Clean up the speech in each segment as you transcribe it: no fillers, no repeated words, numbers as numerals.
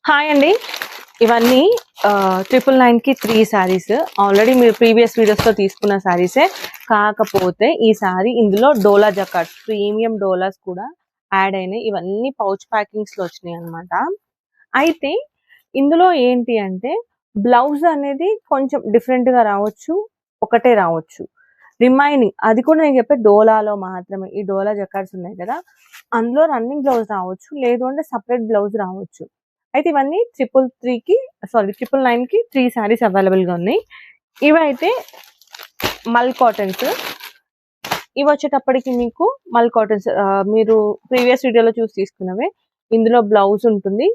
Hi అండి. ఇవన్నీ 999 కి 3 శారీస్. ఆల్రెడీ మీరు ప్రీవియస్ వీడియోస్ లో తీసుకున్న శారీసే. కాకపోతే ఈ శారీ ఇందులో డోలా జకాట్ ప్రీమియం డోలాస్ కూడా యాడ్ అయినాయి. ఇవన్నీ పౌచ్ ప్యాకింగ్స్ లో వచ్చినాయి అనమాట. అయితే ఇందులో ఏంటి అంటే బ్లౌజ్ అనేది కొంచెం డిఫరెంట్ గా రావచ్చు, ఒకటే రావచ్చు. రిమైనింగ్ అది కూడా నేను చెప్పే డోలాలో మాత్రమే. ఈ డోలా జకాట్స్ ఉన్నాయి కదా, అందులో రన్నింగ్ బ్లౌజ్ రావచ్చు, లేదు అంటే సపరేట్ బ్లౌజ్ రావచ్చు. అయితే ఇవన్నీ 999 కి 3 శారీస్ అవైలబుల్ గా ఉన్నాయి. ఇవైతే మల్ కాటన్స్. ఇవి వచ్చేటప్పటికి మీకు మల్ కాటన్స్ మీరు ప్రీవియస్ వీడియోలో చూసి తీసుకున్నవే. ఇందులో బ్లౌజ్ ఉంటుంది,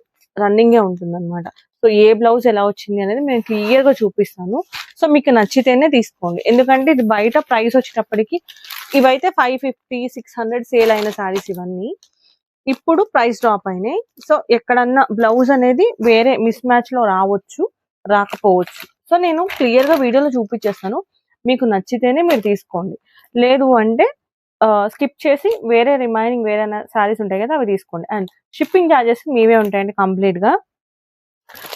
రన్నింగే ఉంటుంది అనమాట. సో ఏ బ్లౌజ్ ఎలా వచ్చింది అనేది నేను క్లియర్ గా చూపిస్తాను. సో మీకు నచ్చితేనే తీసుకోండి, ఎందుకంటే ఇది బయట ప్రైస్ వచ్చేటప్పటికి ఇవైతే 550 600 సేల్ అయిన శారీస్ ఇవన్నీ. ఇప్పుడు ప్రైస్ డ్రాప్ అయినాయి. సో ఎక్కడన్నా బ్లౌజ్ అనేది వేరే మిస్ మ్యాచ్ లో రావచ్చు, రాకపోవచ్చు. సో నేను క్లియర్ గా వీడియోలో చూపించేస్తాను. మీకు నచ్చితేనే మీరు తీసుకోండి, లేదు అంటే స్కిప్ చేసి వేరే రిమైనింగ్ వేరే శారీస్ ఉంటాయి కదా, అవి తీసుకోండి. అండ్ షిప్పింగ్ ఛార్జెస్ మీవే ఉంటాయండి కంప్లీట్ గా.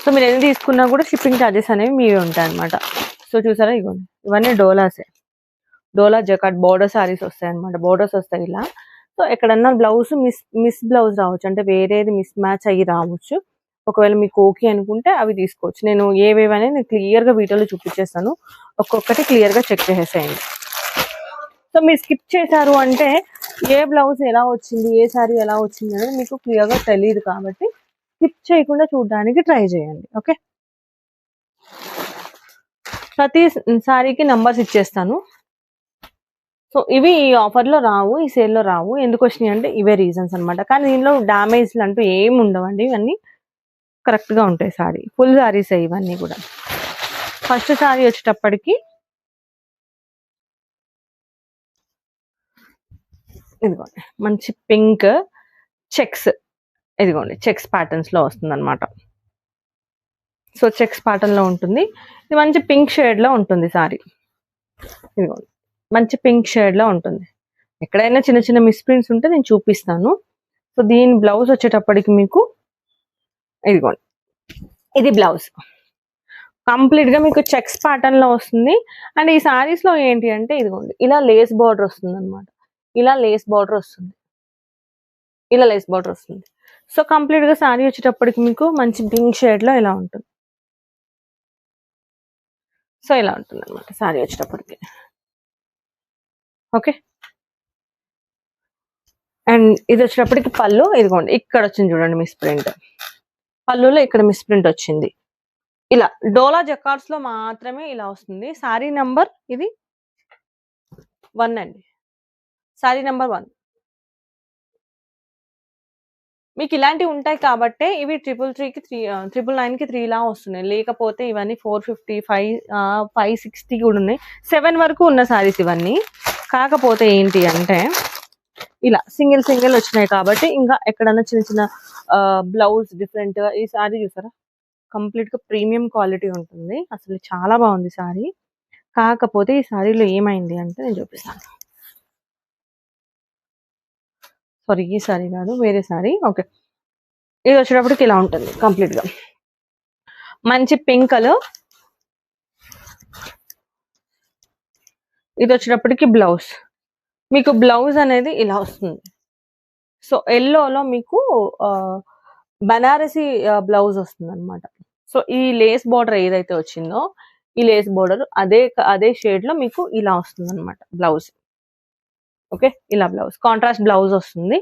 సో మీరు ఎన్ని తీసుకున్నా కూడా షిప్పింగ్ ఛార్జెస్ అనేవి మీవే ఉంటాయి అనమాట. సో చూసారా, ఇవ్వండి ఇవన్నీ డోలాసే. డోలా జకాట్ బోర్డర్ శారీస్ వస్తాయి అనమాట, బోర్డర్స్ వస్తాయి ఇలా. సో ఎక్కడన్నా బ్లౌజ్ మిస్ బ్లౌజ్ రావచ్చు, అంటే వేరేది మిస్ మ్యాచ్ అయ్యి రావచ్చు. ఒకవేళ మీకు ఓకే అనుకుంటే అవి తీసుకోవచ్చు. నేను ఏవేవి అనేది నేను క్లియర్ గా వీడియోలో చూపించేస్తాను, ఒక్కొక్కటి క్లియర్ గా చెక్ చేసేసేయండి. సో మీరు స్కిప్ చేశారు అంటే ఏ బ్లౌజ్ ఎలా వచ్చింది, ఏ శారీ ఎలా వచ్చింది అనేది మీకు క్లియర్ గా తెలియదు. కాబట్టి స్కిప్ చేయకుండా చూడడానికి ట్రై చేయండి. ఓకే, ప్రతి శారీకి నంబర్స్ ఇచ్చేస్తాను. సో ఇవి ఈ ఆఫర్ లో రావు, ఈ సేల్ లో రావు. ఎందుకు వచ్చినాయి అంటే ఇవే రీజన్స్ అనమాట. కానీ దీనిలో డామేజ్ అంటూ ఏమి ఉండవండి, ఇవన్నీ కరెక్ట్ గా ఉంటాయి. సారీ ఫుల్ సారీస్ ఇవన్నీ కూడా. ఫస్ట్ సారీ వచ్చేటప్పటికి ఇదిగోండి మంచి పింక్ చెక్స్, ఇదిగోండి చెక్స్ ప్యాటర్న్స్ లో వస్తుంది అనమాట. సో చెక్స్ ప్యాటర్న్ లో ఉంటుంది. ఇది మంచి పింక్ షేడ్ లో ఉంటుంది సారీ. ఇదిగోండి మంచి పింక్ షేడ్ లో ఉంటుంది. ఎక్కడైనా చిన్న చిన్న మిస్ప్రింట్స్ ఉంటే నేను చూపిస్తాను. సో దీని బ్లౌజ్ వచ్చేటప్పటికి మీకు ఇదిగోండి, ఇది బ్లౌజ్ కంప్లీట్ గా మీకు చెక్స్ ప్యాటర్న్ లో వస్తుంది. అండ్ ఈ సారీస్ లో ఏంటి అంటే ఇదిగోండి ఇలా లేస్ బార్డర్ వస్తుంది అనమాట. ఇలా లేస్ బార్డర్ వస్తుంది, ఇలా లేస్ బార్డర్ వస్తుంది. సో కంప్లీట్ గా సారీ వచ్చేటప్పటికి మీకు మంచి పింక్ షేడ్ లో ఇలా ఉంటుంది. సో ఇలా ఉంటుంది అనమాట సారీ వచ్చేటప్పటికి. ఓకే, అండ్ ఇది వచ్చేటప్పటికి పళ్ళు. ఇదిగోండి ఇక్కడ వచ్చింది చూడండి మిస్ ప్రింట్, పళ్ళులో ఇక్కడ మిస్ ప్రింట్ వచ్చింది. ఇలా డోలా జకార్డ్స్ లో మాత్రమే ఇలా వస్తుంది. సారీ నంబర్ ఇది 1 అండి, సారీ నంబర్ 1. మీకు ఇలాంటివి ఉంటాయి కాబట్టి ఇవి 333 కి 999 కి 3 లా వస్తున్నాయి. లేకపోతే ఇవన్నీ 450 560 కూడా ఉన్నాయి. 7 వరకు ఉన్న సారీస్ ఇవన్నీ. కాకపోతే ఏంటి అంటే ఇలా సింగిల్ సింగిల్ వచ్చినాయి కాబట్టి ఇంకా ఎక్కడన్నా చిన్న చిన్న బ్లౌజ్ డిఫరెంట్ గా. ఈ సారీ చూసారా, కంప్లీట్ గా ప్రీమియం క్వాలిటీ ఉంటుంది, అసలు చాలా బాగుంది సారీ. కాకపోతే ఈ సారీలో ఏమైంది అంటే నేను చూపిస్తాను. సారీ ఈ సారీ కాదు, వేరే సారీ. ఓకే, ఇది వచ్చేటప్పటికి ఇలా ఉంటుంది కంప్లీట్ గా మంచి పింక్ కలర్. ఇది వచ్చేటప్పటికి బ్లౌజ్, మీకు బ్లౌజ్ అనేది ఇలా వస్తుంది. సో ఎల్లోలో మీకు బనారసి బ్లౌజ్ వస్తుంది అనమాట. సో ఈ లేస్ బార్డర్ ఏదైతే వచ్చిందో, ఈ లేస్ బార్డర్ అదే షేడ్ లో మీకు ఇలా వస్తుంది అనమాట బ్లౌజ్. ఓకే, ఇలా బ్లౌజ్ కాంట్రాస్ట్ బ్లౌజ్ వస్తుంది,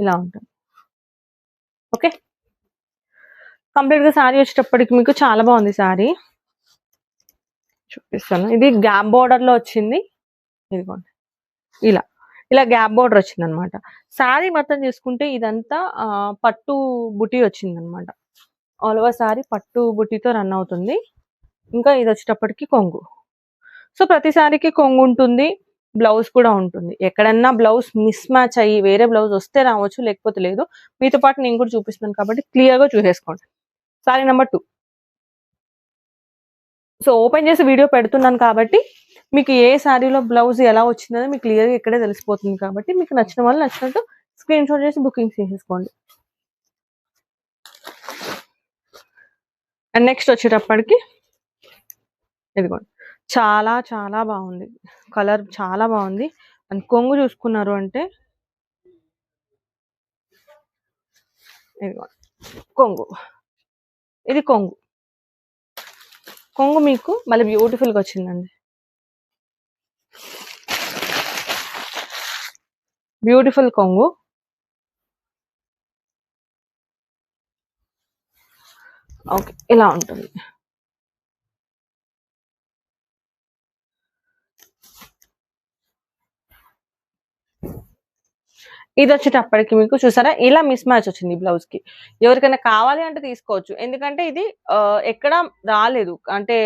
ఇలా ఉంటుంది. ఓకే, కంప్లీట్ గా శారీ వచ్చేటప్పటికి మీకు చాలా బాగుంది శారీ, చూపిస్తాను. ఇది గ్యాప్ బార్డర్ లో వచ్చింది. ఇదిగోండి ఇలా ఇలా గ్యాప్ బార్డర్ వచ్చింది అనమాట. శారీ మొత్తం చూసుకుంటే ఇదంతా పట్టు బుటీ వచ్చింది అనమాట. ఆల్ ఓవర్ శారీ పట్టు బుటీతో రన్ అవుతుంది. ఇంకా ఇది వచ్చేటప్పటికి కొంగు. సో ప్రతి శారీకి కొంగు ఉంటుంది, బ్లౌజ్ కూడా ఉంటుంది. ఎక్కడన్నా బ్లౌజ్ మిస్ మ్యాచ్ అయ్యి వేరే బ్లౌజ్ వస్తే రావచ్చు, లేకపోతే లేదు. మీతో పాటు నేను కూడా చూపిస్తున్నాను కాబట్టి క్లియర్ గా చూసేసుకోండి. సారీ నెంబర్ 2. సో ఓపెన్ చేసి వీడియో పెడుతున్నాను కాబట్టి మీకు ఏ శారీలో బ్లౌజ్ ఎలా వచ్చిందని మీకు క్లియర్గా ఇక్కడే తెలిసిపోతుంది. కాబట్టి మీకు నచ్చిన వాళ్ళు నచ్చినట్టు స్క్రీన్ షాట్ చేసి బుకింగ్ చేసేసుకోండి. అండ్ నెక్స్ట్ వచ్చేటప్పటికి ఇదిగోండి, చాలా చాలా బాగుంది, కలర్ చాలా బాగుంది. అండ్ కొంగు చూసుకున్నారు అంటే ఇదిగోండి కొంగు, ఇది కొంగు. కొంగు మీకు మళ్ళీ బ్యూటిఫుల్ గా వచ్చిందండి, బ్యూటిఫుల్ కొంగు. ఓకే, ఇలా ఉంటుంది. ఇది వచ్చేటప్పటికి మీకు చూసారా ఇలా మిస్ మ్యాచ్ వచ్చింది బ్లౌజ్ కి. ఎవరికైనా కావాలి అంటే తీసుకోవచ్చు, ఎందుకంటే ఇది ఎక్కడ రాలేదు అంటే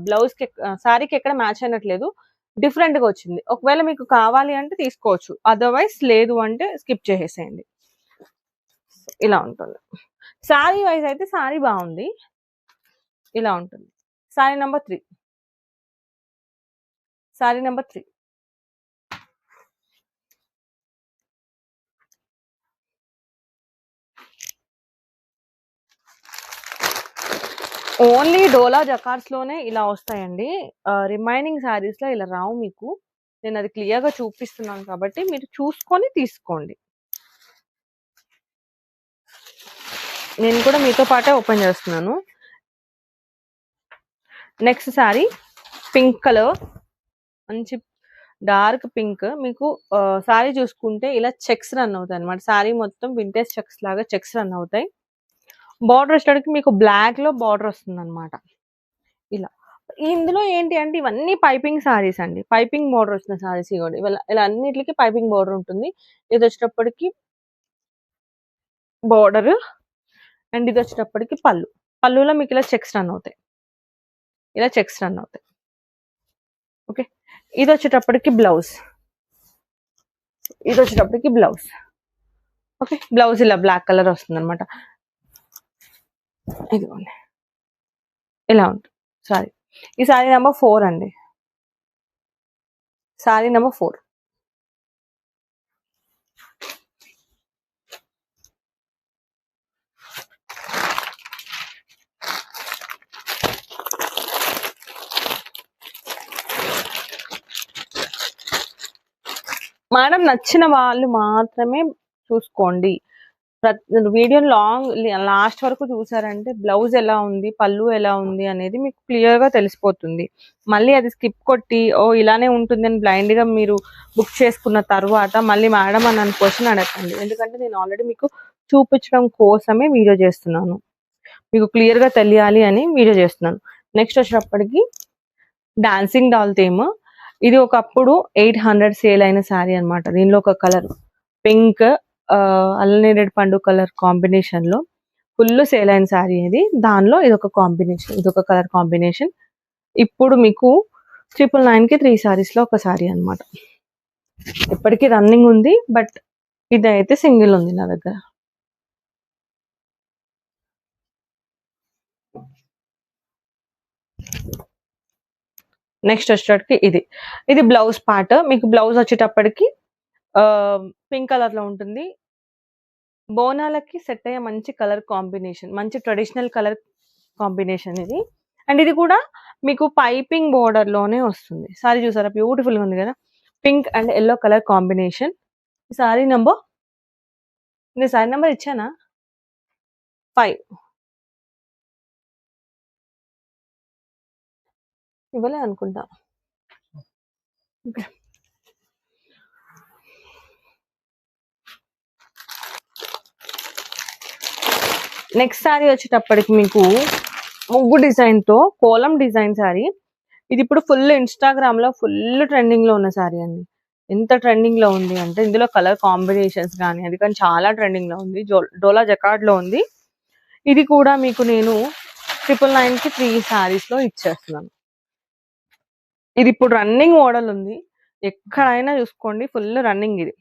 బ్లౌజ్ కి శారీకి ఎక్కడ మ్యాచ్ అయినట్లేదు, డిఫరెంట్ గా వచ్చింది. ఒకవేళ మీకు కావాలి అంటే తీసుకోవచ్చు, అదర్వైజ్ లేదు అంటే స్కిప్ చేసేసేయండి. ఇలా ఉంటుంది. శారీ వైజ్ అయితే శారీ బాగుంది, ఇలా ఉంటుంది. Sari number 3, sari number 3. Only డోలా జకార్డ్స్ లోనే ఇలా వస్తాయండి, రిమైనింగ్ శారీస్ లో ఇలా రావు మీకు. నేను అది క్లియర్ గా చూపిస్తున్నాను కాబట్టి మీరు చూసుకొని తీసుకోండి. నేను కూడా మీతో పాటే ఓపెన్ చేస్తున్నాను. నెక్స్ట్ శారీ పింక్ కలర్, మంచి డార్క్ పింక్. మీకు శారీ చూసుకుంటే ఇలా చెక్స్ రన్ అవుతాయి అనమాట, శారీ మొత్తం వింటేజ్ చెక్స్ లాగా చెక్స్ రన్ అవుతాయి. బార్డర్ వచ్చేటప్పటికి మీకు బ్లాక్ లో బార్డర్ వస్తుంది అనమాట. ఇలా ఇందులో ఏంటి అంటే ఇవన్నీ పైపింగ్ సారీస్ అండి, పైపింగ్ బోర్డర్ వచ్చిన సారీస్ ఇవ్వండి. ఇలా అన్నిటికి పైపింగ్ బోర్డర్ ఉంటుంది. ఇది వచ్చేటప్పటికి బోర్డర్, అండ్ ఇది వచ్చేటప్పటికి పళ్ళు. పళ్ళులో మీకు ఇలా చెక్స్ రన్ అవుతాయి, ఇలా చెక్స్ రన్ అవుతాయి. ఓకే, ఇది వచ్చేటప్పటికి బ్లౌజ్, ఇది వచ్చేటప్పటికి బ్లౌజ్. ఓకే, బ్లౌజ్ ఇలా బ్లాక్ కలర్ వస్తుంది అనమాట. ఇదిగోండి ఇలా ఉంటుంది సారీ. ఈ సారీ నెంబర్ 4 అండి, సారీ నెంబర్ 4. మేడం నచ్చిన వాళ్ళు మాత్రమే చూసుకోండి. వీడియో లాస్ట్ వరకు చూసారంటే బ్లౌజ్ ఎలా ఉంది, పళ్ళు ఎలా ఉంది అనేది మీకు క్లియర్ గా తెలిసిపోతుంది. మళ్ళీ అది స్కిప్ కొట్టి ఓ ఇలానే ఉంటుంది అని బ్లైండ్ గా మీరు బుక్ చేసుకున్న తర్వాత మళ్ళీ మేడం అని నన్ను క్వశ్చన్ అడగండి, ఎందుకంటే నేను ఆల్రెడీ మీకు చూపించడం కోసమే వీడియో చేస్తున్నాను, మీకు క్లియర్ గా తెలియాలి అని వీడియో చేస్తున్నాను. నెక్స్ట్ వచ్చేటప్పటికి డాన్సింగ్ డాల్ థీమ్. ఇది ఒకప్పుడు 800 సేల్ అయిన శారీ అనమాట. దీనిలో ఒక కలర్ పింక్, అల్లనేరేడు పండు కలర్ కాంబినేషన్ లో ఫుల్ సేల్ అయిన శారీ ఇది. దానిలో ఇది ఒక కాంబినేషన్, ఇది ఒక కలర్ కాంబినేషన్. ఇప్పుడు మీకు 999 కి 3 సారీస్ లో ఒక శారీ అనమాట. ఇప్పటికీ రన్నింగ్ ఉంది, బట్ ఇదైతే సింగిల్ ఉంది నా దగ్గర. నెక్స్ట్ వచ్చేటప్పటికి ఇది బ్లౌజ్ పార్ట్. మీకు బ్లౌజ్ వచ్చేటప్పటికి పింక్ కలర్ లో ఉంటుంది. బోనాలకి సెట్ అయ్యే మంచి కలర్ కాంబినేషన్, మంచి ట్రెడిషనల్ కలర్ కాంబినేషన్ ఇది. అండ్ ఇది కూడా మీకు పైపింగ్ బోర్డర్ లోనే వస్తుంది. సారీ చూసారా బ్యూటిఫుల్ గా ఉంది కదా, pink and yellow colour combination. Sorry number, నేను సారీ నెంబర్ ఇచ్చానా? 5 ఇవ్వలే అనుకుంటా. నెక్స్ట్ శారీ వచ్చేటప్పటికి మీకు ముగ్గు డిజైన్ తో కోలం డిజైన్ శారీ. ఇది ఇప్పుడు ఫుల్ ఇన్స్టాగ్రామ్ లో ఫుల్ ట్రెండింగ్ లో ఉన్న శారీ అండి. ఎంత ట్రెండింగ్ లో ఉంది అంటే ఇందులో కలర్ కాంబినేషన్స్ కానీ అది కానీ చాలా ట్రెండింగ్ లో ఉంది. డోలా జకార్డ్ లో ఉంది. ఇది కూడా మీకు నేను 999 కి 3 సారీస్ లో ఇచ్చేస్తున్నాను. ఇది ఇప్పుడు రన్నింగ్ మోడల్ ఉంది, ఎక్కడైనా చూసుకోండి ఫుల్ రన్నింగ్. ఇది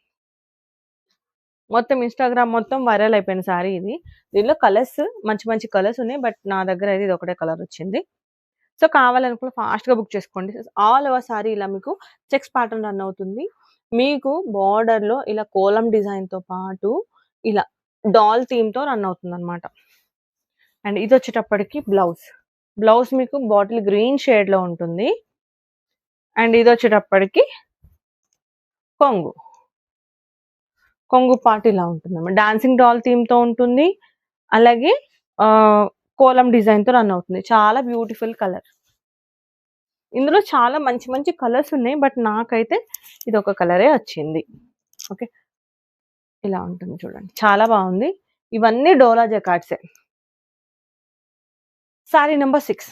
మొత్తం ఇన్స్టాగ్రామ్ మొత్తం వైరల్ అయిపోయిన సారీ ఇది. దీనిలో కలర్స్ మంచి మంచి కలర్స్ ఉన్నాయి, బట్ నా దగ్గర అయితే ఇది ఒకటే కలర్ వచ్చింది. సో కావాలనుకుంటే ఫాస్ట్ గా బుక్ చేసుకోండి. ఆల్ ఓవర్ సారీ ఇలా మీకు చెక్స్ ప్యాటర్న్ రన్ అవుతుంది. మీకు బార్డర్ లో ఇలా కోలం డిజైన్ తో పాటు ఇలా డాల్ థీమ్ తో రన్ అవుతుంది అనమాట. అండ్ ఇది వచ్చేటప్పటికి బ్లౌజ్ మీకు బాటిల్ గ్రీన్ షేడ్ లో ఉంటుంది. అండ్ ఇది వచ్చేటప్పటికి కొంగు పార్ట్ ఇలా ఉంటుంది. డాన్సింగ్ డాల్ థీమ్ తో ఉంటుంది. అలాగే కోలం డిజైన్ తో రన్ అవుతుంది. చాలా బ్యూటిఫుల్ కలర్. ఇందులో చాలా మంచి మంచి కలర్స్ ఉన్నాయి, బట్ నాకైతే ఇది ఒక కలరే వచ్చింది. ఓకే, ఇలా ఉంటుంది చూడండి, చాలా బాగుంది. ఇవన్నీ డోలా జకార్డ్సే. Sorry number 6.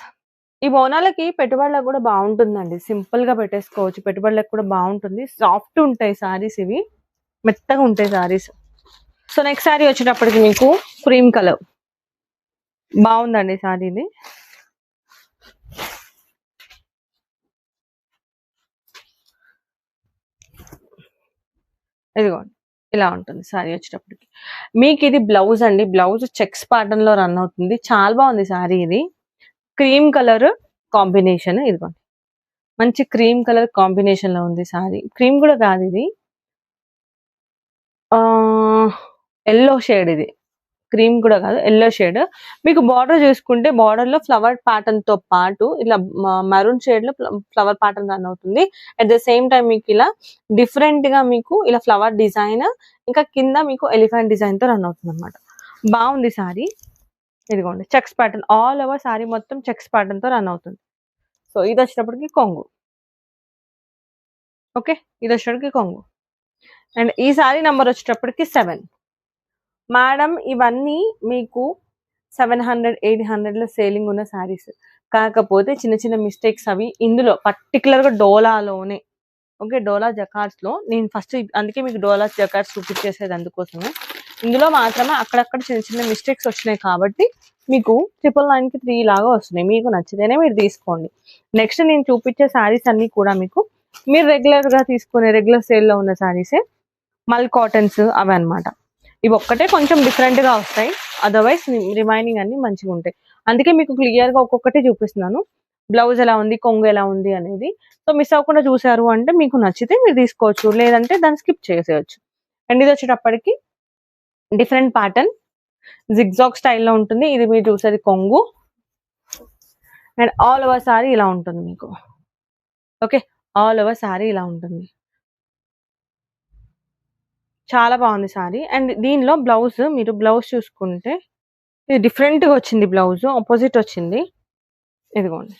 ఈ బోనాలకి పెట్టుబడులకు కూడా బాగుంటుందండి. సింపుల్ గా పెట్టేసుకోవచ్చు, పెట్టుబడులకు కూడా బాగుంటుంది. సాఫ్ట్ ఉంటాయి సారీస్, ఇవి మెత్తగా ఉంటాయి సారీస్. సో నెక్స్ట్ సారీ వచ్చేటప్పటికి మీకు క్రీమ్ కలర్. బాగుందండి సారీ ఇది. ఇదిగోండి, ఇలా ఉంటుంది సారీ వచ్చేటప్పటికి. మీకు ఇది బ్లౌజ్ అండి. బ్లౌజ్ చెక్స్ ప్యాటర్న్ లో రన్ అవుతుంది. చాలా బాగుంది సారీ ఇది. Cream colour combination. ఇదిగోండి, మంచి క్రీమ్ కలర్ కాంబినేషన్ లో ఉంది సారీ. క్రీమ్ కూడా కాదు, ఇది ఎల్లో షేడ్. ఇది క్రీమ్ కూడా కాదు, ఎల్లో షేడ్. మీకు బార్డర్ చూసుకుంటే బార్డర్ లో ఫ్లవర్ ప్యాటర్న్ తో పాటు ఇలా మెరూన్ షేడ్ లో ఫ్లవర్ ప్యాటర్న్ రన్ అవుతుంది. అట్ ద సేమ్ టైం మీకు ఇలా డిఫరెంట్ గా మీకు ఇలా ఫ్లవర్ డిజైన్, ఇంకా కింద మీకు ఎలిఫెంట్ డిజైన్ తో రన్ అవుతుంది అనమాట. బాగుంది సారీ. ఇదిగోండి, checks pattern all over sorry మొత్తం చెక్స్ ప్యాటర్న్ తో రన్ అవుతుంది. సో ఇది వచ్చేటప్పటికి కొంగు. ఓకే, ఇది వచ్చేటప్పటికి కొంగు. అండ్ ఈ సారీ నెంబర్ వచ్చేటప్పటికి 7. మేడం, ఇవన్నీ మీకు 700, 800 లో సేలింగ్ ఉన్న శారీస్. కాకపోతే చిన్న చిన్న మిస్టేక్స్ అవి ఇందులో పర్టికులర్ గా డోలాలోనే. ఓకే, డోలా జకార్డ్స్ లో నేను ఫస్ట్ అందుకే మీకు డోలా జకార్డ్స్ చూపించేసేది అందుకోసమే. ఇందులో మాత్రమే అక్కడక్కడ చిన్న చిన్న మిస్టేక్స్ వచ్చినాయి కాబట్టి మీకు 999 కి 3 లాగా వస్తున్నాయి. మీకు నచ్చితేనే మీరు తీసుకోండి. నెక్స్ట్ నేను చూపించే శారీస్ అన్ని కూడా మీకు మీరు రెగ్యులర్ గా తీసుకునే రెగ్యులర్ సేల్ లో ఉన్న శారీసే. మల్ కాటన్స్ అవి అనమాట. ఇవి ఒక్కటే కొంచెం డిఫరెంట్ గా వస్తాయి, అదర్వైజ్ రిమైనింగ్ అన్ని మంచిగా ఉంటాయి. అందుకే మీకు క్లియర్ గా ఒక్కొక్కటి చూపిస్తున్నాను. బ్లౌజ్ ఎలా ఉంది, కొంగు ఎలా ఉంది అనేది. సో మిస్ అవ్వకుండా చూసారు అంటే మీకు నచ్చితే మీరు తీసుకోవచ్చు, లేదంటే దాన్ని స్కిప్ చేసేయచ్చు. అండ్ ఇది వచ్చేటప్పటికి డిఫరెంట్ ప్యాటర్న్ జిగ్జాగ్ స్టైల్లో ఉంటుంది. ఇది మీరు చూసేది కొంగు. అండ్ ఆల్ ఓవర్ సారీ ఇలా ఉంటుంది మీకు. ఓకే, ఆల్ ఓవర్ సారీ ఇలా ఉంటుంది. చాలా బాగుంది సారీ. అండ్ దీనిలో బ్లౌజ్ మీరు బ్లౌజ్ చూసుకుంటే ఇది డిఫరెంట్ గా వచ్చింది. బ్లౌజ్ ఆపోజిట్ వచ్చింది. ఇదిగోండి.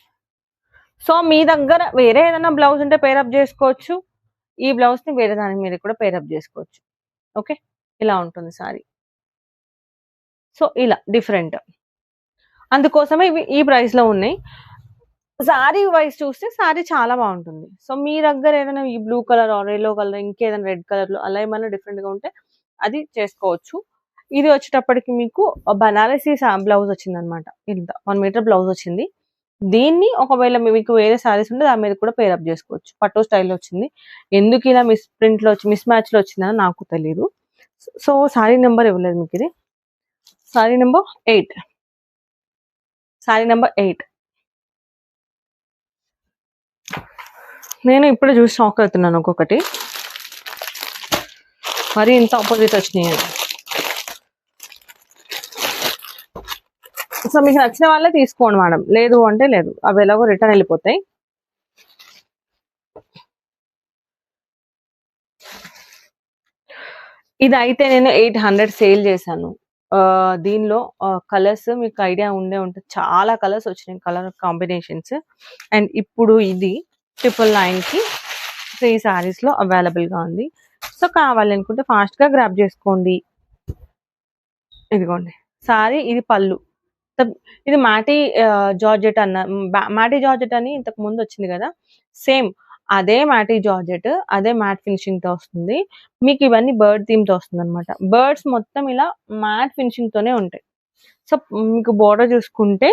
సో మీ దగ్గర వేరే ఏదైనా బ్లౌజ్ ఉంటే పేరప్ చేసుకోవచ్చు. ఈ బ్లౌజ్ ని వేరే దాని మీద కూడా పేరప్ చేసుకోవచ్చు. ఓకే, ఇలా ఉంటుంది సారీ. సో ఇలా డిఫరెంట్, అందుకోసమే ఇవి ఈ ప్రైస్ లో ఉన్నాయి. సారీ వైజ్ చూస్తే సారీ చాలా బాగుంటుంది. సో మీ దగ్గర ఏదైనా ఈ blue colour or yellow colour ఇంకేదైనా రెడ్ కలర్ లో అలా ఏమైనా డిఫరెంట్ గా ఉంటే అది చేసుకోవచ్చు. ఇది వచ్చేటప్పటికి మీకు బనారసీ బ్లౌజ్ వచ్చింది అనమాట. ఇంత 1 మీటర్ బ్లౌజ్ వచ్చింది. దీన్ని ఒకవేళ మీకు వేరే సారీస్ ఉంటే దాని మీద కూడా పేరప్ చేసుకోవచ్చు. పట్టు స్టైల్లో వచ్చింది. ఎందుకు ఇలా మిస్ మ్యాచ్ లో వచ్చిందని నాకు తెలియదు. సో సారీ నెంబర్ ఇవ్వలేదు మీకు. ఇది సారీ నెంబర్ 8. సారీ నెంబర్ 8 నేను ఇప్పుడు చూసి షాక్ అవుతున్నాను. ఒక్కొక్కటి మరి ఇంత ఆపోజిట్ వచ్చినాయి. సో మీకు నచ్చిన వాళ్ళే తీసుకోండి మేడం, లేదు అంటే లేదు. అవి ఎలాగో రిటర్న్ వెళ్ళిపోతాయి. ఇది అయితే నేను 800 సేల్ చేశాను. దీనిలో కలర్స్ మీకు ఐడియా ఉండే ఉంటుంది. చాలా కలర్స్ వచ్చినాయి, కలర్ కాంబినేషన్స్. అండ్ ఇప్పుడు ఇది 999 కి 3 సారీస్ లో అవైలబుల్ గా ఉంది. సో కావాలి అనుకుంటే ఫాస్ట్ గా గ్రాబ్ చేసుకోండి. ఇదిగోండి సారీ, ఇది పళ్ళు. ఇది మాటీ జార్జెట్ మాటీ జార్జెట్ అని ఇంతకు ముందు వచ్చింది కదా, సేమ్ అదే మాటీ జార్జెట్, అదే మ్యాట్ ఫినిషింగ్ తో వస్తుంది. మీకు ఇవన్నీ బర్డ్ థీమ్ తో వస్తుంది అనమాట. బర్డ్స్ మొత్తం ఇలా మ్యాట్ ఫినిషింగ్ తోనే ఉంటాయి. సో మీకు బోర్డర్ చూసుకుంటే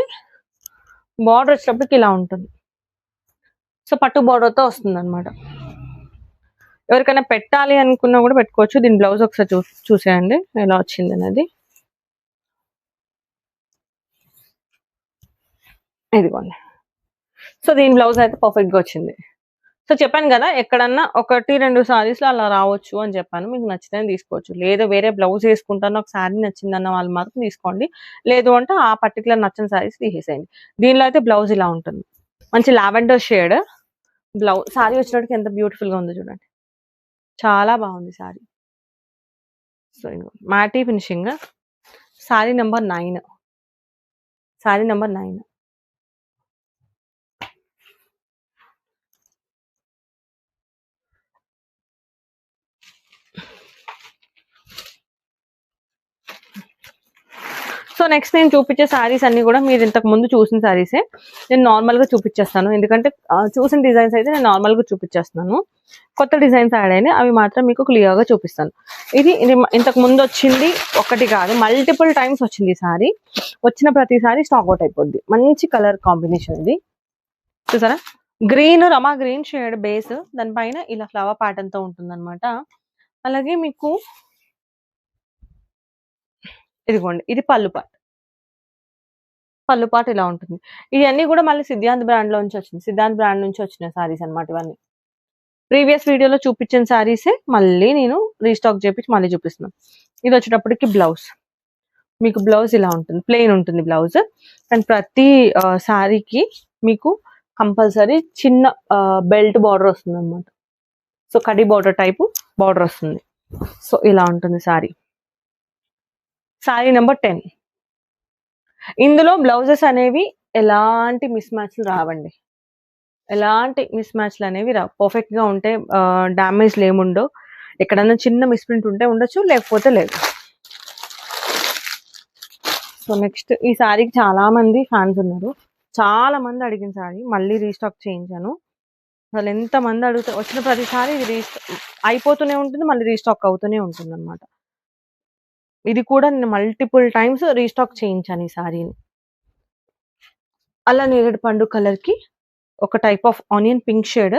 బోర్డర్ వచ్చేటప్పటికి ఇలా ఉంటుంది. సో పట్టు బోర్డర్ తో వస్తుంది అనమాట. ఎవరికైనా పెట్టాలి అనుకున్నా కూడా పెట్టుకోవచ్చు. దీని బ్లౌజ్ ఒకసారి చూసేయండి ఎలా వచ్చింది అనేది. ఇదిగోండి. సో దీని బ్లౌజ్ అయితే పర్ఫెక్ట్ గా వచ్చింది. సో చెప్పాను కదా, ఎక్కడన్నా 1, 2 సారీస్‌లో అలా రావచ్చు అని చెప్పాను. మీకు నచ్చితేనే తీసుకోవచ్చు. లేదు వేరే బ్లౌజ్ ఏసుకుంటాను, నాకు శారీ నచ్చిందన్న వాళ్ళు మాత్రం తీసుకోండి. లేదు అంటే ఆ పర్టిక్యులర్ నచ్చని శారీస్ తీసేసేయండి. దీనిలో అయితే బ్లౌజ్ ఇలా ఉంటుంది. మంచి లావెండర్ షేడ్ శారీ వచ్చేటప్పటికి ఎంత బ్యూటిఫుల్‌గా ఉందో చూడండి. చాలా బాగుంది sari. So matty finishing. Sari number 9. Sari number 9. So next నేను చూపించే శారీస్ అన్ని కూడా మీరు ఇంతకు ముందు చూసిన శారీసే. నేను నార్మల్గా చూపించేస్తాను, ఎందుకంటే చూసిన డిజైన్స్ అయితే నేను నార్మల్గా చూపించేస్తున్నాను. కొత్త డిజైన్స్ యాడ్ అయినాయి, అవి మాత్రం మీకు క్లియర్గా చూపిస్తాను. ఇది ఇంతకు ముందు వచ్చింది ఒకటి కాదు, మల్టిపుల్ టైమ్స్ వచ్చింది ఈ శారీ. వచ్చిన ప్రతిసారి స్టాక్ అవుట్ అయిపోద్ది. మంచి కలర్ కాంబినేషన్ ఇది చూసారా, గ్రీన్ రమా గ్రీన్ షేడ్ బేస్, దానిపైన ఇలా ఫ్లవర్ ప్యాటర్న్ తో ఉంటుంది అనమాట. అలాగే మీకు ఇదిగోండి, ఇది పళ్ళు పాట ఇలా ఉంటుంది. ఇవన్నీ కూడా మళ్ళీ సిద్ధాంత్ బ్రాండ్ లో నుంచి వచ్చింది. సిద్ధాంత్ బ్రాండ్ నుంచి వచ్చిన శారీస్ అనమాట ఇవన్నీ. ప్రీవియస్ వీడియోలో చూపించిన శారీసే మళ్ళీ నేను రీస్టాక్ చేపించి మళ్ళీ చూపిస్తున్నాను. ఇది వచ్చేటప్పటికి బ్లౌజ్. మీకు బ్లౌజ్ ఇలా ఉంటుంది, ప్లెయిన్ ఉంటుంది బ్లౌజ్. అండ్ ప్రతి శారీకి మీకు కంపల్సరీ చిన్న బెల్ట్ బార్డర్ వస్తుంది అనమాట. సో కడి బార్డర్ టైపు బార్డర్ వస్తుంది. సో ఇలా ఉంటుంది శారీ. శారీ నెంబర్ 10. ఇందులో బ్లౌజెస్ అనేవి ఎలాంటి మిస్ మ్యాచ్లు రావండి. ఎలాంటి మిస్ మ్యాచ్లు అనేవి రావు. పర్ఫెక్ట్ గా ఉంటే డ్యామేజ్లు ఏముండవు. ఎక్కడన్నా చిన్న మిస్ప్రింట్ ఉంటే ఉండొచ్చు, లేకపోతే లేదు. సో నెక్స్ట్ ఈ శారీకి చాలా మంది ఫ్యాన్స్ ఉన్నారు. చాలా మంది అడిగిన శారీ మళ్ళీ రీస్టాక్ చేయించాను. అసలు ఎంత మంది వచ్చిన ప్రతిసారి ఇది అయిపోతూనే ఉంటుంది, మళ్ళీ రీస్టాక్ అవుతూనే ఉంటుంది అనమాట. ఇది కూడా నేను మల్టిపుల్ టైమ్స్ రీస్టాక్ చేయించాను ఈ శారీని. అలా నేరేడు పండు కలర్ కి ఒక type of onion pink shade.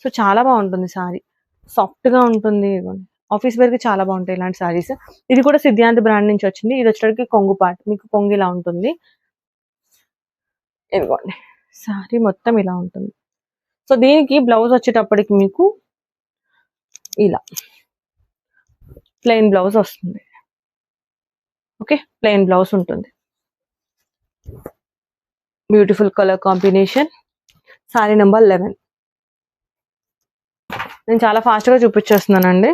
So చాలా బాగుంటుంది శారీ, సాఫ్ట్ గా ఉంటుంది. ఆఫీస్ వేర్ కి చాలా బాగుంటాయి ఇలాంటి శారీస్. ఇది కూడా సిద్ధాంత్ బ్రాండ్ నుంచి వచ్చింది. ఇది వచ్చేటప్పటికి కొంగు పార్ట్, మీకు కొంగు ఇలా ఉంటుంది. ఇదిగోండి, శారీ మొత్తం ఇలా ఉంటుంది. సో దీనికి బ్లౌజ్ వచ్చేటప్పటికి మీకు ఇలా ప్లెయిన్ బ్లౌజ్ వస్తుంది. ఓకే, ప్లెయిన్ బ్లౌజ్ ఉంటుంది. Beautiful colour combination. Sari number 11. నేను చాలా ఫాస్ట్ గా చూపించేస్తున్నానండి,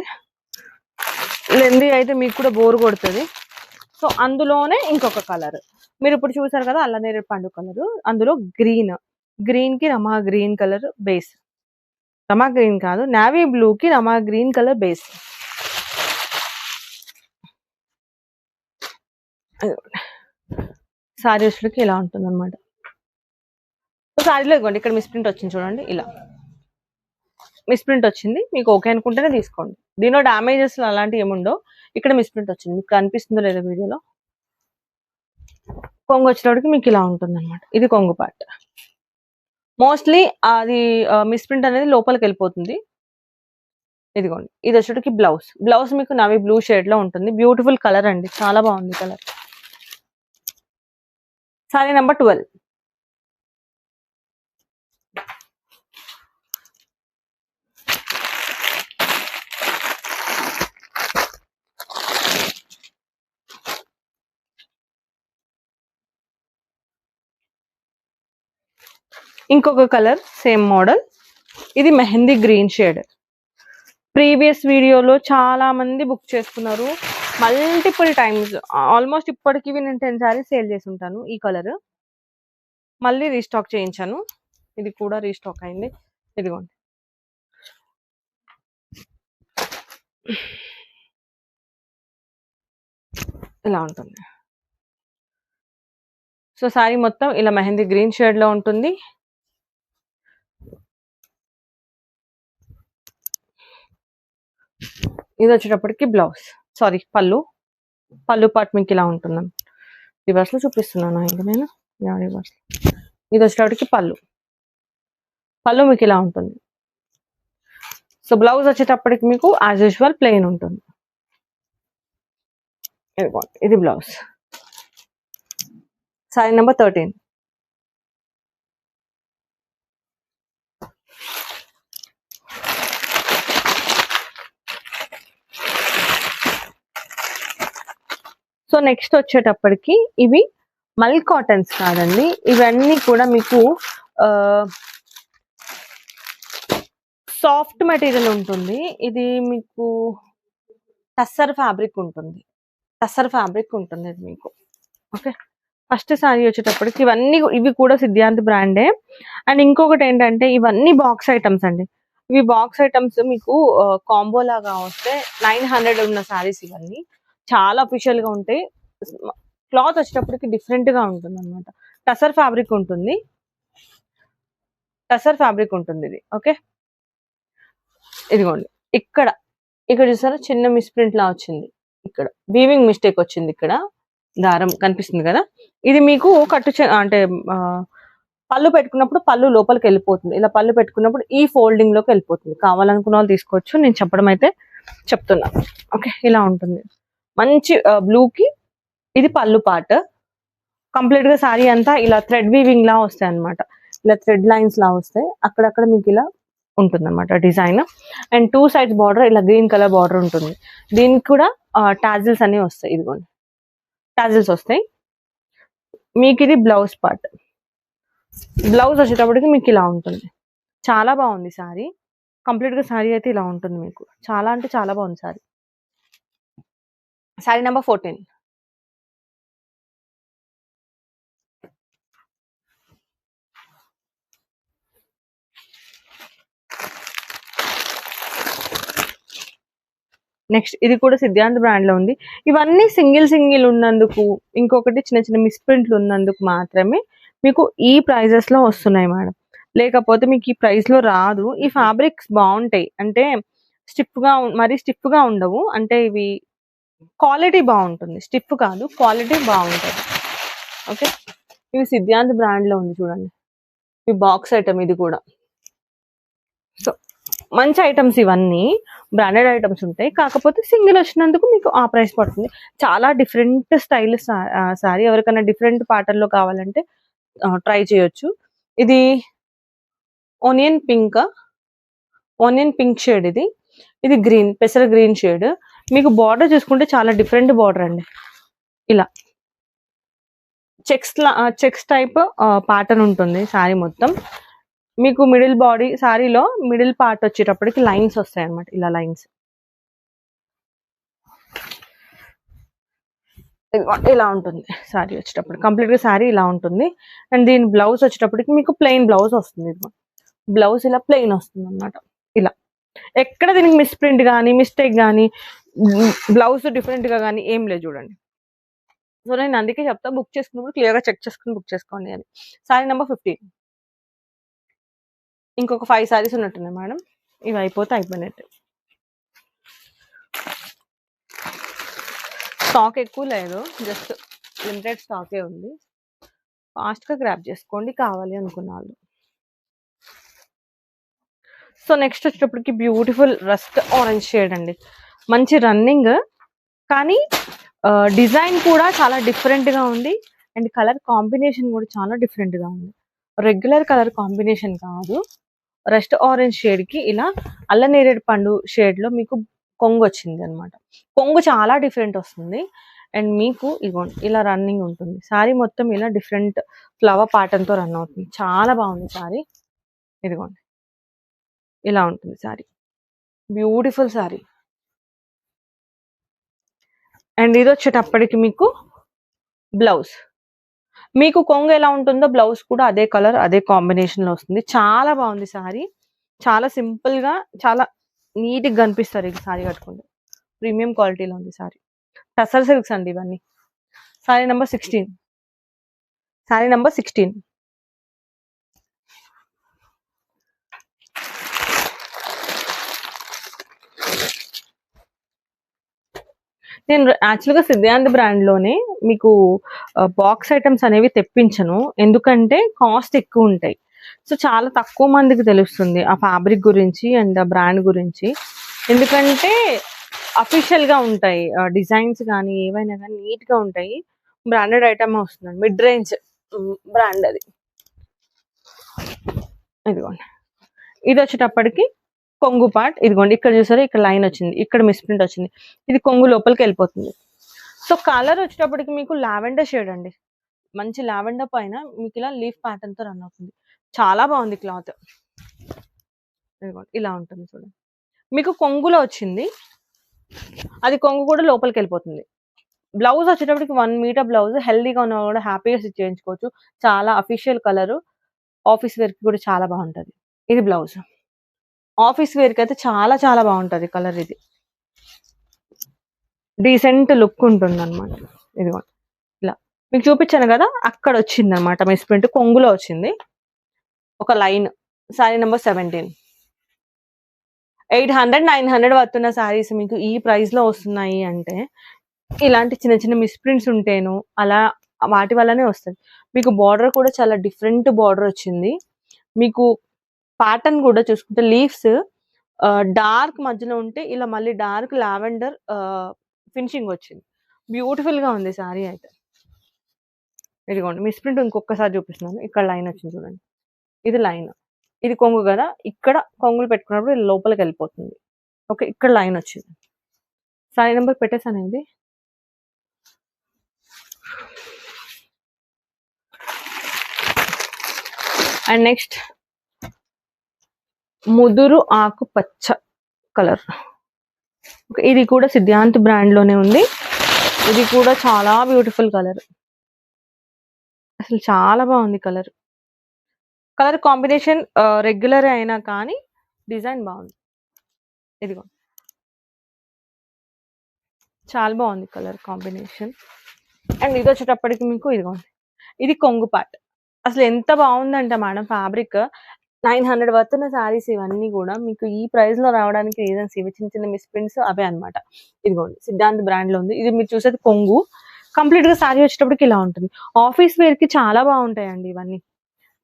లెంది అయితే మీకు కూడా బోర్ కొడుతుంది. సో అందులోనే ఇంకొక కలర్ మీరు ఇప్పుడు చూసారు కదా, అల్ల నేరేడు పండు కలర్. అందులో గ్రీన్ కి రమా గ్రీన్ కలర్ బేస్. రమా గ్రీన్ కాదు, నావీ బ్లూ కి రమా గ్రీన్ కలర్ బేస్. శారీ వచ్చేకి ఇలా ఉంటుంది అనమాట. శారీలో ఇవ్వండి, ఇక్కడ మిస్ప్రింట్ వచ్చింది చూడండి, ఇలా మిస్ప్రింట్ వచ్చింది. మీకు ఓకే అనుకుంటేనే తీసుకోండి. దీనిలో డ్యామేజెస్ అలాంటివి ఏముండో. ఇక్కడ మిస్ప్రింట్ వచ్చింది, మీకు కనిపిస్తుందో లేదో వీడియోలో. కొంగు వచ్చేటప్పటికి మీకు ఇలా ఉంటుంది అనమాట. ఇది కొంగు పార్ట్. మోస్ట్లీ అది మిస్ప్రింట్ అనేది లోపలికి వెళ్ళిపోతుంది. ఇదిగోండి, ఇది వచ్చేటప్పటికి బ్లౌజ్ మీకు నవీ బ్లూ షేడ్ లో ఉంటుంది. బ్యూటిఫుల్ కలర్ అండి, చాలా బాగుంది కలర్. Sorry number 12. ఇంకొక కలర్ సేమ్ మోడల్. ఇది మెహందీ గ్రీన్ షేడ్. ప్రీవియస్ వీడియోలో చాలా మంది బుక్ చేసుకున్నారు మల్టిపుల్ టైమ్స్. ఆల్మోస్ట్ ఇప్పటికి నేను 10 సారీస్ సేల్ చేసి ఉంటాను. ఈ కలర్ మళ్ళీ రీస్టాక్ చేయించాను. ఇది కూడా రీస్టాక్ అయింది. ఇదిగోండి, ఇలా ఉంటుంది. సో సారీ మొత్తం ఇలా మెహందీ గ్రీన్ షేడ్ లో ఉంటుంది. ఇది వచ్చేటప్పటికి పళ్ళు పార్ట్ మీకు ఇలా ఉంటుంది. రివర్స్ లో చూపిస్తున్నాను ఇంకా నేను. రివర్స్. ఇది వచ్చేటప్పటికి పళ్ళు మీకు ఇలా ఉంటుంది. సో బ్లౌజ్ వచ్చేటప్పటికి మీకు యాజ్ యూజువల్ ప్లెయిన్ ఉంటుంది. ఇది బ్లౌజ్. Sorry number 13. నెక్స్ట్ వచ్చేటప్పటికి ఇవి మల్ కాటన్స్ కాదండి, ఇవన్నీ కూడా మీకు సాఫ్ట్ మెటీరియల్ ఉంటుంది. ఇది మీకు టస్సర్ ఫ్యాబ్రిక్ ఉంటుంది, ఇది మీకు. ఓకే, ఫస్ట్ సారీ వచ్చేటప్పటికి ఇవి కూడా సిద్ధాంత్ బ్రాండే. అండ్ ఇంకొకటి ఏంటంటే ఇవన్నీ బాక్స్ ఐటమ్స్ అండి. ఇవి బాక్స్ ఐటమ్స్ మీకు కాంబో లాగా వస్తే 900 ఉన్న సారీస్ ఇవన్నీ చాలా అఫీషియల్ గా ఉంటాయి. క్లాత్ వచ్చేటప్పటికి డిఫరెంట్ గా ఉంటుంది అనమాట. టసర్ ఫ్యాబ్రిక్ ఉంటుంది, ఇది. ఓకే, ఇదిగోండి ఇక్కడ చూసారా చిన్న మిస్ప్రింట్ లా వచ్చింది, ఇక్కడ వీవింగ్ మిస్టేక్ వచ్చింది, ఇక్కడ దారం కనిపిస్తుంది కదా. ఇది మీకు అంటే పళ్ళు పెట్టుకున్నప్పుడు పళ్ళు లోపలికి వెళ్ళిపోతుంది, ఇలా పళ్ళు పెట్టుకున్నప్పుడు ఈ ఫోల్డింగ్ లోకి వెళ్ళిపోతుంది. కావాలనుకున్న వాళ్ళు తీసుకోవచ్చు, నేను చెప్పడం అయితే చెప్తున్నా. ఓకే, ఇలా ఉంటుంది మంచి బ్లూకి. ఇది పళ్ళు పార్ట్. కంప్లీట్ గా సారీ అంతా ఇలా థ్రెడ్ వీవింగ్ లా వస్తాయి అనమాట, ఇలా థ్రెడ్ లైన్స్ లా వస్తాయి. అక్కడక్కడ మీకు ఇలా ఉంటుంది అనమాట డిజైన్. అండ్ 2 సైడ్స్ బార్డర్ ఇలా గ్రీన్ కలర్ బార్డర్ ఉంటుంది. దీనికి కూడా టాజిల్స్ అనేవి వస్తాయి, ఇదిగోండి టాజిల్స్ వస్తాయి. మీకు ఇది బ్లౌజ్ పార్ట్. బ్లౌజ్ వచ్చేటప్పటికి మీకు ఇలా ఉంటుంది. చాలా బాగుంది సారీ. కంప్లీట్ గా సారీ అయితే ఇలా ఉంటుంది మీకు. చాలా అంటే చాలా బాగుంది సారీ. Sorry number 14. నెక్స్ట్ ఇది కూడా సిద్ధాంత్ బ్రాండ్ లో ఉంది. ఇవన్నీ సింగిల్ ఉన్నందుకు, ఇంకొకటి చిన్న చిన్న మిస్ప్రింట్లు ఉన్నందుకు మాత్రమే మీకు ఈ ప్రైజెస్ లో వస్తున్నాయి మేడం. లేకపోతే మీకు ఈ ప్రైస్ లో రాదు. ఈ ఫ్యాబ్రిక్స్ బాగుంటాయి, అంటే మరీ స్టిఫ్ గా ఉండవు. అంటే ఇవి క్వాలిటీ బాగుంటుంది, స్టిఫ్ కాదు, క్వాలిటీ బాగుంటుంది. ఓకే, ఇవి సిద్ధాంత్ బ్రాండ్ లో ఉంది చూడండి. ఈ బాక్స్ ఐటమ్ ఇది కూడా. సో మంచి ఐటమ్స్, ఇవన్నీ బ్రాండెడ్ ఐటమ్స్ ఉంటాయి. కాకపోతే సింగిల్ వచ్చినందుకు మీకు ఆ ప్రైస్ పడుతుంది. చాలా డిఫరెంట్ స్టైల్ సారీ. ఎవరికైనా డిఫరెంట్ ప్యాటర్న్ లో కావాలంటే ట్రై చేయొచ్చు. ఇది ఆనియన్ పింక్ షేడ్. ఇది గ్రీన్, పెసర గ్రీన్ షేడ్. మీకు బార్డర్ చూసుకుంటే చాలా డిఫరెంట్ బార్డర్ అండి. ఇలా చెక్స్ టైప్ ప్యాటర్న్ ఉంటుంది సారీ మొత్తం. మీకు మిడిల్ బాడీ సారీలో మిడిల్ పార్ట్ వచ్చేటప్పటికి లైన్స్ వస్తాయి అనమాట, ఇలా లైన్స్. ఇలా ఉంటుంది సారీ వచ్చేటప్పుడు. కంప్లీట్ గా సారీ ఇలా ఉంటుంది. అండ్ దీని బ్లౌజ్ వచ్చేటప్పటికి మీకు ప్లెయిన్ బ్లౌజ్ వస్తుంది. బ్లౌజ్ ఇలా ప్లెయిన్ వస్తుంది అనమాట. ఇలా ఎక్కడ దీనికి మిస్ప్రింట్ కానీ మిస్టేక్ కానీ బ్లౌజ్ డిఫరెంట్ గా కానీ ఏం లేదు చూడండి. సో నేను అందుకే చెప్తా, బుక్ చేసుకున్నప్పుడు క్లియర్ గా చెక్ చేసుకుని బుక్ చేసుకోండి అని. Sorry number 15. ఇంకొక 5 సారీస్ ఉన్నట్టున్నాయి మేడం. ఇవి అయిపోతే అయిపోయినట్టు. స్టాక్ ఎక్కువ లేదు, జస్ట్ లిమిటెడ్ స్టాకే ఉంది. ఫాస్ట్ గా గ్రాబ్ చేసుకోండి కావాలి అనుకున్న వాళ్ళు. సో నెక్స్ట్ వచ్చేటప్పటికి బ్యూటిఫుల్ రస్ట్ ఆరెంజ్ షేడ్ అండి. మంచి రన్నింగ్, కానీ డిజైన్ కూడా చాలా డిఫరెంట్ గా ఉంది. అండ్ కలర్ కాంబినేషన్ కూడా చాలా డిఫరెంట్ గా ఉంది. రెగ్యులర్ కలర్ కాంబినేషన్ కాదు. రస్ట్ ఆరెంజ్ షేడ్ కి ఇలా అల్లనేరేడు పండు షేడ్ లో మీకు కొంగు వచ్చింది అనమాట. కొంగు చాలా డిఫరెంట్ వస్తుంది. అండ్ మీకు ఇగోండి ఇలా రన్నింగ్ ఉంటుంది. సారీ మొత్తం ఇలా డిఫరెంట్ ఫ్లవర్ ప్యాటర్న్ తో రన్ అవుతుంది. చాలా బాగుంది సారీ. ఇదిగోండి ఇలా ఉంటుంది సారీ. Beautiful sorry. అండ్ ఇది వచ్చేటప్పటికి మీకు బ్లౌజ్. మీకు కొంగు ఎలా ఉంటుందో బ్లౌజ్ కూడా అదే కలర్ అదే కాంబినేషన్ లో వస్తుంది. చాలా బాగుంది సారీ. చాలా సింపుల్ గా చాలా నీట్ గా కనిపిస్తారు ఈ సారీ కట్టుకుంటే. ప్రీమియం క్వాలిటీలో ఉంది సారీ. టసర్ సిల్క్స్ అండి ఇవన్నీ. Sorry number 16. నేను యాక్చువల్గా సిద్ధాంత్ బ్రాండ్ లోనే మీకు బాక్స్ ఐటమ్స్ అనేవి తెప్పించను, ఎందుకంటే కాస్ట్ ఎక్కువ ఉంటాయి. సో చాలా తక్కువ మందికి తెలుస్తుంది ఆ ఫ్యాబ్రిక్ గురించి అండ్ ఆ బ్రాండ్ గురించి. ఎందుకంటే అఫీషియల్ గా ఉంటాయి డిజైన్స్ కానీ ఏవైనా కానీ నీట్ గా ఉంటాయి. బ్రాండెడ్ ఐటమ్ వస్తుంది, మిడ్ రేంజ్ బ్రాండ్ అది. ఇదిగోండి ఇది వచ్చేటప్పటికి కొంగు పార్ట్. ఇదిగోండి ఇక్కడ చూసారు, ఇక్కడ లైన్ వచ్చింది, ఇక్కడ మిస్ప్రింట్ వచ్చింది. ఇది కొంగు లోపలికి వెళ్ళిపోతుంది. సో కలర్ వచ్చేటప్పటికి మీకు లావెండర్ షేడ్ అండి. మంచి లావెండర్ పైన మీకు ఇలా లీఫ్ ప్యాటర్న్ తో రన్ అవుతుంది. చాలా బాగుంది క్లాత్. ఇలా ఉంటుంది చూడండి. మీకు కొంగులో వచ్చింది, అది కొంగు కూడా లోపలికి వెళ్ళిపోతుంది. బ్లౌజ్ వచ్చేటప్పటికి 1 మీటర్ బ్లౌజ్. హెల్దీగా ఉన్న కూడా హ్యాపీగా స్టిచ్ చేయించుకోవచ్చు. చాలా అఫీషియల్ కలర్. ఆఫీస్ వేర్ కి కూడా చాలా బాగుంటది. ఇది బ్లౌజ్. ఆఫీస్ వేర్ కి అయితే చాలా చాలా బాగుంటది కలర్. ఇది డీసెంట్ లుక్ ఉంటుంది అనమాట. ఇదిగోండి ఇలా మీకు చూపించాను కదా, అక్కడ వచ్చింది అనమాట మిస్ ప్రింట్. కొంగులో వచ్చింది ఒక లైన్. Sorry number 17. 800 900 వస్తున్న సారీస్ మీకు ఈ ప్రైస్ లో వస్తున్నాయి అంటే ఇలాంటి చిన్న చిన్న మిస్ ప్రింట్స్ ఉంటేను అలా వాటి వల్లనే వస్తుంది. మీకు బార్డర్ కూడా చాలా డిఫరెంట్ బార్డర్ వచ్చింది. మీకు ప్యాటర్న్ కూడా చూసుకుంటే లీవ్స్ డార్క్ మధ్యలో ఉంటే ఇలా మళ్ళీ డార్క్ లావెండర్ ఫినిషింగ్ వచ్చింది. బ్యూటిఫుల్ గా ఉంది సారీ అయితే. ఇదిగోండి మిస్ ప్రింట్ ఇంకొకసారి చూపిస్తున్నాను. ఇక్కడ లైన్ వచ్చింది చూడండి, ఇది లైన్. ఇది కొంగు కదా, ఇక్కడ కొంగులు పెట్టుకున్నప్పుడు ఇది లోపలికి వెళ్ళిపోతుంది. ఓకే, ఇక్కడ లైన్ వచ్చింది. సారీ నెంబర్ పెట్టేసాను ఇది. అండ్ నెక్స్ట్ ముదురు ఆకు పచ్చ కలర్. ఇది కూడా సిద్ధాంత్ బ్రాండ్ లోనే ఉంది. ఇది కూడా చాలా బ్యూటిఫుల్ కలర్. అసలు చాలా బాగుంది కలర్. కలర్ కాంబినేషన్ రెగ్యులర్ అయినా కానీ డిజైన్ బాగుంది. ఇదిగో చాలా బాగుంది కలర్ కాంబినేషన్. అండ్ ఇది వచ్చేటప్పటికి మీకు ఇదిగోండి, ఇది కొంగు పార్ట్. అసలు ఎంత బాగుందంటే మేడం ఫ్యాబ్రిక్. 900 వస్తున్న శారీస్ ఇవన్నీ కూడా మీకు ఈ ప్రైస్ లో రావడానికి రీజన్స్ ఇవి. చిన్న చిన్న మిస్ ప్రింట్స్ అవే అనమాట. ఇదిగోండి సిద్ధాంత్ బ్రాండ్ లో ఉంది. ఇది మీరు చూసేది కొంగు. కంప్లీట్ గా శారీ వచ్చేటప్పటికి ఇలా ఉంటుంది. ఆఫీస్ వేర్ కి చాలా బాగుంటాయండి ఇవన్నీ.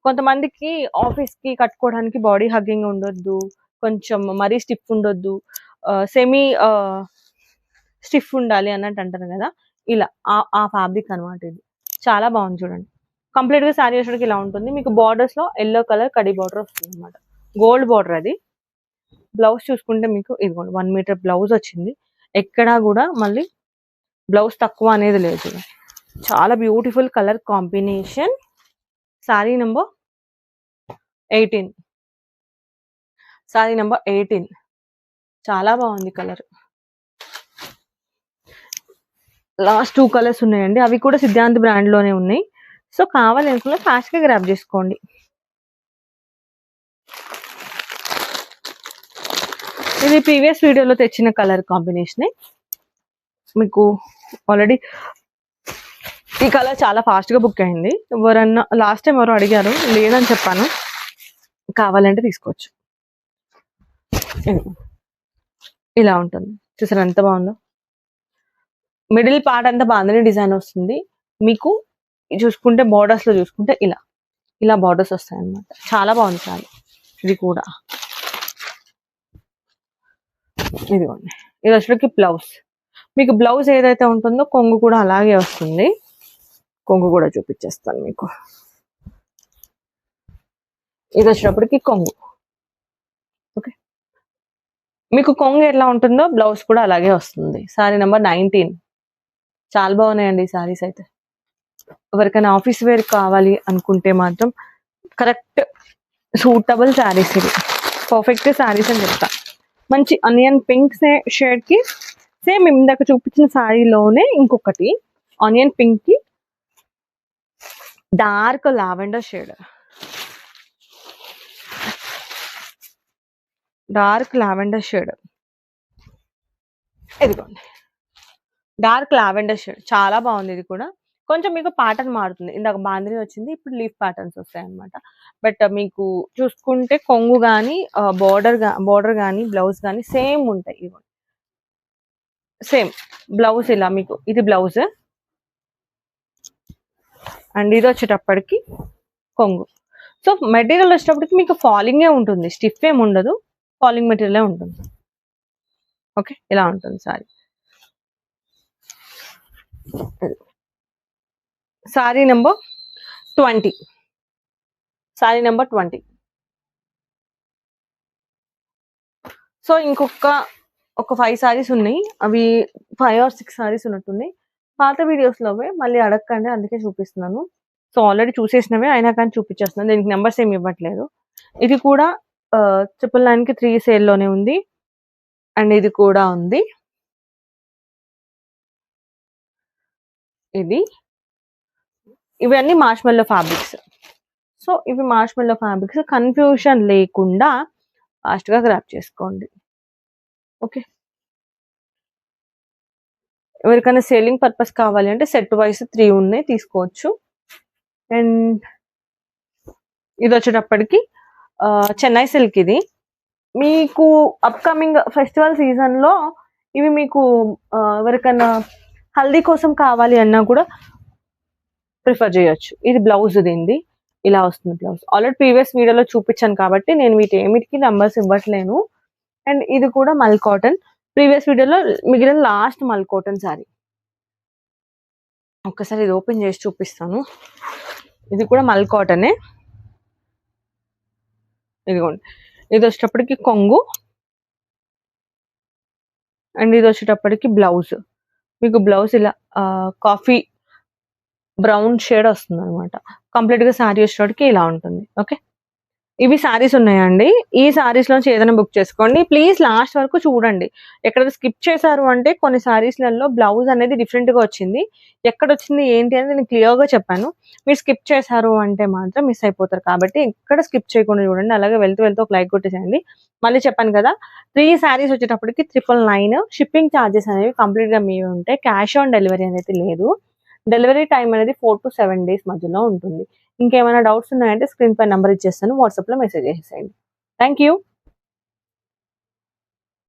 కొంతమందికి ఆఫీస్ కి కట్టుకోవడానికి బాడీ హగ్గింగ్ ఉండొద్దు, కొంచెం మరీ స్టిఫ్ ఉండొద్దు, సెమీ స్టిఫ్ ఉండాలి అన్నట్టు అంటారు కదా, ఇలా ఆ ఫ్యాబ్రిక్ అనమాట. ఇది చాలా బాగుంది చూడండి. కంప్లీట్ గా శారీ వచ్చేటికి ఇలా ఉంటుంది. మీకు బార్డర్స్ లో ఎల్లో కలర్ కడి బార్డర్ వస్తుంది అనమాట, గోల్డ్ బార్డర్. అది బ్లౌజ్ చూసుకుంటే మీకు ఇదిగోండి 1 మీటర్ బ్లౌజ్ వచ్చింది. ఎక్కడా కూడా మళ్ళీ బ్లౌజ్ తక్కువ అనేది లేదు. చాలా beautiful colour combination. Sari number 18. Sari number 18. చాలా బాగుంది కలర్. లాస్ట్ 2 కలర్స్ ఉన్నాయండి, అవి కూడా సిద్ధాంత్ బ్రాండ్ లోనే ఉన్నాయి. సో కావాలనుకున్న ఫాస్ట్ గా గ్రాబ్ చేసుకోండి. ఇది ప్రీవియస్ వీడియోలో తెచ్చిన కలర్ కాంబినేషన్. మీకు ఆల్రెడీ ఈ కలర్ చాలా ఫాస్ట్ గా బుక్ అయింది. ఎవరన్నా లాస్ట్ టైం ఎవరో అడిగారు, లేదని చెప్పాను. కావాలంటే తీసుకోవచ్చు. ఇలా ఉంటుంది చూసారు ఎంత బాగుందో. మిడిల్ పార్ట్ అంతా బాగుందని డిజైన్ వస్తుంది. మీకు చూసుకుంటే బార్డర్స్ లో చూసుకుంటే ఇలా ఇలా బార్డర్స్ వస్తాయి అన్నమాట. చాలా బాగుంది చాలా. ఇది కూడా ఇదిగోండి, ఇది వచ్చేసరికి బ్లౌజ్. మీకు బ్లౌజ్ ఏదైతే ఉంటుందో కొంగు కూడా అలాగే వస్తుంది. కొంగు కూడా చూపించేస్తాను మీకు. ఇది వచ్చేటప్పటికి కొంగు. ఓకే, మీకు కొంగు ఎట్లా ఉంటుందో బ్లౌజ్ కూడా అలాగే వస్తుంది. Sorry number 19. చాలా బాగున్నాయండి ఈ సారీస్ అయితే. ఎవరికైనా ఆఫీస్ వేర్ కావాలి అనుకుంటే మాత్రం కరెక్ట్ సూటబుల్ శారీస్ ఇవి. పర్ఫెక్ట్ శారీస్ అని చెప్తా. మంచి ఆనియన్ పింక్ షేడ్ కి సేమ్ ఇందాక చూపించిన శారీలోనే ఇంకొకటి ఆనియన్ పింక్ కి dark lavender shade. Dark lavender shade. ఇదిగోండి డార్క్ లావెండర్ షేడ్. చాలా బాగుంది. ఇది కూడా కొంచెం మీకు ప్యాటర్న్ మారుతుంది. ఇందాక బాందిని వచ్చింది, ఇప్పుడు లీఫ్ ప్యాటర్న్స్ వస్తాయి అనమాట. బట్ మీకు చూసుకుంటే కొంగు కానీ బార్డర్ కానీ బ్లౌజ్ కానీ సేమ్ ఉంటాయి. ఇవ్వండి సేమ్ బ్లౌజ్ ఇలా మీకు ఇది బ్లౌజ్. అండ్ ఇది వచ్చేటప్పటికి కొంగు. సో మెటీరియల్ వచ్చేటప్పటికి మీకు ఫాలింగే ఉంటుంది, స్టిఫ్ ఏమి ఉండదు, ఫాలింగ్ మెటీరియలే ఉంటుంది. ఓకే, ఇలా ఉంటుంది sorry. Sorry number 20. Sorry number 20. So ఇంకొక 5 సారీస్ ఉన్నాయి. అవి 5 or 6 సారీస్ ఉన్నట్టున్నాయి. పాత వీడియోస్లోవే మళ్ళీ అడగకండి, అందుకే చూపిస్తున్నాను. సో ఆల్రెడీ చూసేసినవే అయినా కానీ చూపించేస్తున్నాను. దీనికి నెంబర్స్ ఏమి ఇవ్వట్లేదు. ఇది కూడా 999కి 3 సేల్లోనే ఉంది. అండ్ ఇది కూడా ఉంది. ఇది ఇవన్నీ మార్ష్మెల్లో ఫ్యాబ్రిక్స్. సో ఇవి మార్ష్మెల్లో ఫ్యాబ్రిక్స్. కన్ఫ్యూషన్ లేకుండా ఫాస్ట్గా గ్రాప్ చేసుకోండి. ఓకే, ఎవరికైనా సేలింగ్ పర్పస్ కావాలి అంటే సెట్ వైస్ 3 ఉన్నాయి, తీసుకోవచ్చు. అండ్ ఇది వచ్చేటప్పటికి చెన్నై సిల్క్. ఇది మీకు అప్కమింగ్ ఫెస్టివల్ సీజన్లో ఇవి మీకు ఎవరికైనా హల్దీ కోసం కావాలి అన్నా కూడా ప్రిఫర్ చేయొచ్చు. ఇది బ్లౌజ్, దీనిది ఇలా వస్తుంది బ్లౌజ్. ఆల్రెడీ ప్రీవియస్ వీడియోలో చూపించాను కాబట్టి నేను వీటికి నెంబర్స్ ఇవ్వట్లేను. అండ్ ఇది కూడా మల్ కాటన్. ప్రీవియస్ వీడియోలో మిగిలిన లాస్ట్ మల్ కాటన్ సారీ. ఒక్కసారి ఇది ఓపెన్ చేసి చూపిస్తాను. ఇది కూడా మల్ కాటనే. ఇదిగోండి, ఇది వచ్చేటప్పటికి కొంగు. అండ్ ఇది వచ్చేటప్పటికి బ్లౌజ్. మీకు బ్లౌజ్ ఇలా కాఫీ బ్రౌన్ షేడ్ వస్తుంది అనమాట. కంప్లీట్గా శారీ వచ్చేటప్పటికి ఇలా ఉంటుంది. ఓకే, ఇవి శారీస్ ఉన్నాయండి. ఈ శారీస్ నుంచి ఏదైనా బుక్ చేసుకోండి. ప్లీజ్ లాస్ట్ వరకు చూడండి. ఎక్కడ స్కిప్ చేశారు అంటే కొన్ని శారీస్లలో బ్లౌజ్ అనేది డిఫరెంట్గా వచ్చింది. ఎక్కడ వచ్చింది ఏంటి అనేది నేను క్లియర్గా చెప్పాను. మీరు స్కిప్ చేశారు అంటే మాత్రం మిస్ అయిపోతారు. కాబట్టి ఎక్కడ స్కిప్ చేయకుండా చూడండి. అలాగే వెళ్తూ ఒక లైక్ కొట్టేసేయండి. మళ్ళీ చెప్పాను కదా, 3 శారీస్ వచ్చేటప్పటికి 999. షిప్పింగ్ ఛార్జెస్ అనేవి కంప్లీట్గా మీవే ఉంటాయి. క్యాష్ ఆన్ డెలివరీ అనేది లేదు. డెలివరీ టైం అనేది 4 to 7 days మధ్యలో ఉంటుంది. ఇంకేమైనా డౌట్స్ ఉన్నాయంటే స్క్రీన్ పై నెంబర్ ఇచ్చేస్తాను, వాట్సాప్లో మెసేజ్ చేసేయండి. Thank you.